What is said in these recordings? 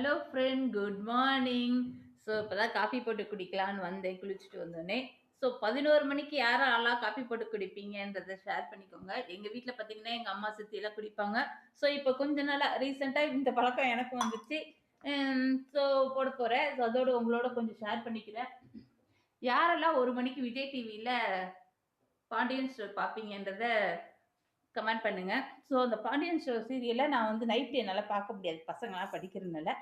Hello friend, good morning. So இப்போதான் coffee போட்டு குடிக்கலான்னு வந்தேன், குளிச்சுட்டு வந்தோடனே. ஸோ 11 மணிக்கு யாரெல்லாம் காஃபி போட்டு குடிப்பீங்கன்றத ஷேர் பண்ணிக்கோங்க. எங்கள் வீட்டில் பார்த்தீங்கன்னா எங்கள் அம்மா சித்தி எல்லாம் குடிப்பாங்க. ஸோ இப்போ கொஞ்ச நாளாக ரீசெண்டாக இந்த பழக்கம் எனக்கும் வந்துச்சு. ஸோ போட போகிறேன். ஸோ அதோட உங்களோட கொஞ்சம் ஷேர் பண்ணிக்கிறேன். யாரெல்லாம் 1 மணிக்கு விஜய் டிவியில் பாண்டியன் ஸ்டோர் பார்ப்பீங்கன்றத கமெண்ட் பண்ணுங்க. ஸோ அந்த பாண்டியன் ஸ்டோர் சீரியலை நான் வந்து நைட்டு என்னால் பார்க்க முடியாது, பசங்களாம் படிக்கிறதுனால.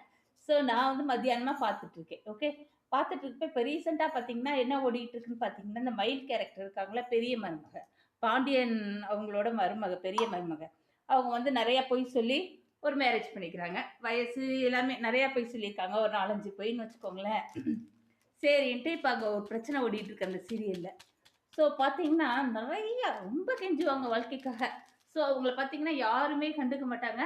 ஸோ நான் வந்து மத்தியானமாக பார்த்துட்டு இருக்கேன். ஓகே, பார்த்துட்டு இருப்பேன். இப்போ ரீசெண்டாக பார்த்தீங்கன்னா என்ன ஓடிட்டு இருக்குன்னு பார்த்தீங்கன்னா, இந்த மயில் கேரக்டர் இருக்காங்களா, பெரிய மருமக பாண்டியன், அவங்களோட மருமக, பெரிய மருமக. அவங்க வந்து நிறைய பொய் சொல்லி ஒரு மேரேஜ் பண்ணிக்கிறாங்க. வயசு எல்லாமே நிறையா பொய் சொல்லியிருக்காங்க, ஒரு 4-5 பொய்ன்னு வச்சுக்கோங்களேன். சரின்ட்டு இப்போ அங்கே ஒரு பிரச்சனை ஓடிட்டு இருக்கு அந்த சீரியலில். ஸோ பார்த்தீங்கன்னா நிறைய ரொம்ப கெஞ்சுவாங்க வாழ்க்கைக்காக. ஸோ அவங்கள பார்த்தீங்கன்னா யாருமே கண்டுக்க மாட்டாங்க,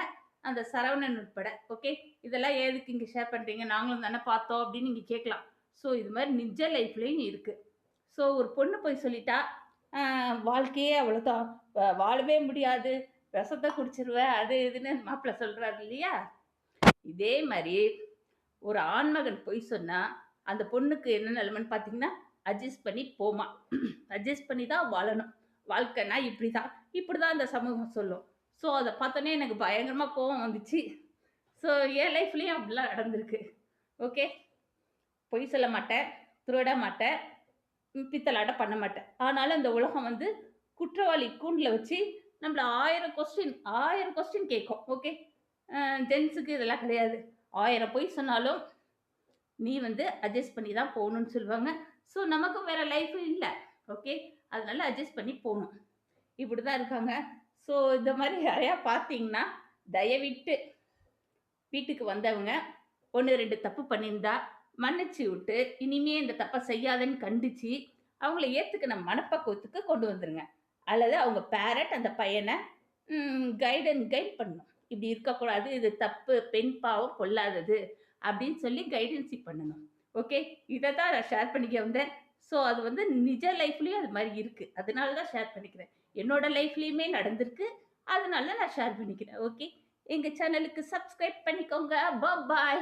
அந்த சரவணன் உட்பட. ஓகே, இதெல்லாம் எதுக்கு இங்கே ஷேர் பண்ணுறீங்க, நாங்களும் தானே பார்த்தோம் அப்படின்னு நீங்கள் கேட்கலாம். ஸோ இது மாதிரி நிஜ லைஃப்லேயும் இருக்குது. ஸோ ஒரு பொண்ணு போய் சொல்லிட்டா வாழ்க்கையே அவ்வளோதான், வாழவே முடியாது, விஷத்தை குடிச்சிருவேன், அது இதுன்னு மாப்பிள்ளை சொல்கிறாரு இல்லையா. இதே மாதிரி ஒரு ஆண்மகன் பொய் சொன்னால் அந்த பொண்ணுக்கு என்ன நிலைமைன்னு பார்த்தீங்கன்னா, அட்ஜஸ்ட் பண்ணி போமா, அட்ஜஸ்ட் பண்ணி தான் வாழணும், வாழ்க்கைனா இப்படி தான் அந்த சமூகம் சொல்லும். ஸோ அதை பார்த்தோன்னே எனக்கு பயங்கரமாக கோவம் வந்துச்சு. ஸோ என் லைஃப்லேயும் அப்படிலாம் நடந்திருக்கு. ஓகே, பொய் சொல்ல மாட்டேன், திருட மாட்டேன், பித்தலாட்டம் பண்ண மாட்டேன். ஆனாலும் இந்த உலகம் வந்து குற்றவாளி கூண்டில் வச்சு நம்மள 1000 கொஸ்டின் கேட்கும். ஓகே, ஜென்ஸுக்கு இதெல்லாம் கிடையாது. 1000 பொய் சொன்னாலும் நீ வந்து அட்ஜஸ்ட் பண்ணி தான் போகணும்னு சொல்லுவாங்க. ஸோ நமக்கும் வேற லைஃப் இல்லை. ஓகே, அதனால அட்ஜஸ்ட் பண்ணி போகணும். இப்படி தான் இருக்காங்க. ஸோ இந்த மாதிரி யாரையா பார்த்தீங்கன்னா தயவிட்டு வீட்டுக்கு வந்தவங்க 1-2 தப்பு பண்ணியிருந்தா மன்னிச்சு விட்டு, இனிமே இந்த தப்பை செய்யாதன்னு கண்டிச்சு அவங்கள ஏற்றுக்கின மனப்பக்குவத்துக்கு கொண்டு வந்துருங்க. அல்லது அவங்க பேரண்ட் அந்த பையனை கைட் பண்ணணும். இப்படி இருக்கக்கூடாது, இது தப்பு, பெண் பாவம் பொல்லாதது அப்படின்னு சொல்லி கைடன்சி பண்ணணும். ஓகே, இதை தான் நான் ஷேர் பண்ணிக்க வந்தேன். ஸோ அது வந்து நிஜ லைஃப்லேயும் அது மாதிரி இருக்குது, அதனால தான் ஷேர் பண்ணிக்கிறேன். என்னோட லைஃப்லேயுமே நடந்திருக்கு, அதனால நான் ஷேர் பண்ணிக்கிறேன். ஓகே, எங்கள் சேனலுக்கு சப்ஸ்கிரைப் பண்ணிக்கோங்க. பாய்.